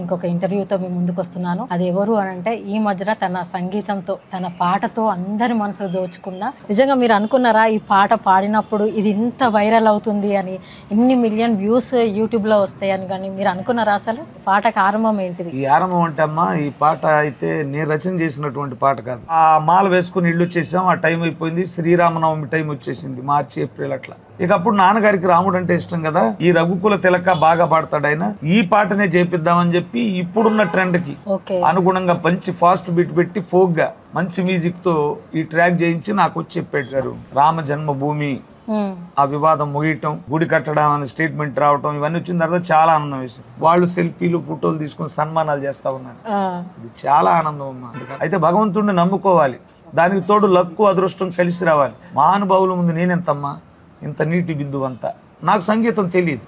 ఇంకొక ఇంటర్వ్యూతో మీ ముందుకు వస్తున్నాను. అది ఎవరు అని అంటే ఈ మధ్యన తన సంగీతంతో తన పాటతో అందరి మనసులు దోచుకున్న, నిజంగా మీరు అనుకున్నారా ఈ పాట పాడినప్పుడు ఇది ఇంత వైరల్ అవుతుంది అని, ఇన్ని మిలియన్ వ్యూస్ యూట్యూబ్ లో వస్తాయని? కానీ మీరు అనుకున్నారా అసలు పాటకు ఆరంభం ఏంటిది? ఈ ఆరంభం అంటే అమ్మా, ఈ పాట అయితే నేను రచన చేసినటువంటి పాట కాదు. ఆ మాల వేసుకుని ఇల్లు వచ్చేసాం, ఆ టైం అయిపోయింది, శ్రీరామనవమి టైం వచ్చేసింది, మార్చి ఏప్రిల్ అట్లా. ఇక అప్పుడు నాన్నగారికి రాముడు అంటే ఇష్టం కదా, ఈ రఘుకుల తిలక బాగా పాడతాడు ఆయన, ఈ పాటనే చేపిద్దామని చెప్పి ఇప్పుడున్న ట్రెండ్ కి అనుగుణంగా మంచి ఫాస్ట్ బీట్ పెట్టి ఫోక్ గా మంచి మ్యూజిక్ తో ఈ ట్రాక్ చేయించి నాకు వచ్చి చెప్పాడు గారు. రామ జన్మభూమి ఆ వివాదం ముగియటం, గుడి కట్టడం అనే స్టేట్మెంట్ రావటం, ఇవన్నీ వచ్చిన తర్వాత చాలా ఆనందం వేసింది. వాళ్ళు సెల్ఫీలు ఫోటోలు తీసుకుని సన్మానాలు చేస్తా ఉన్నారు. ఇది చాలా ఆనందం అమ్మా. అయితే భగవంతుడిని నమ్ముకోవాలి, దానికి తోడు లక్కు అదృష్టం కలిసి రావాలి. మహానుభావుల ముందు నేనెంతమ్మా, ఇంత నీటి బిందువు అంతా. నాకు సంగీతం తెలియదు,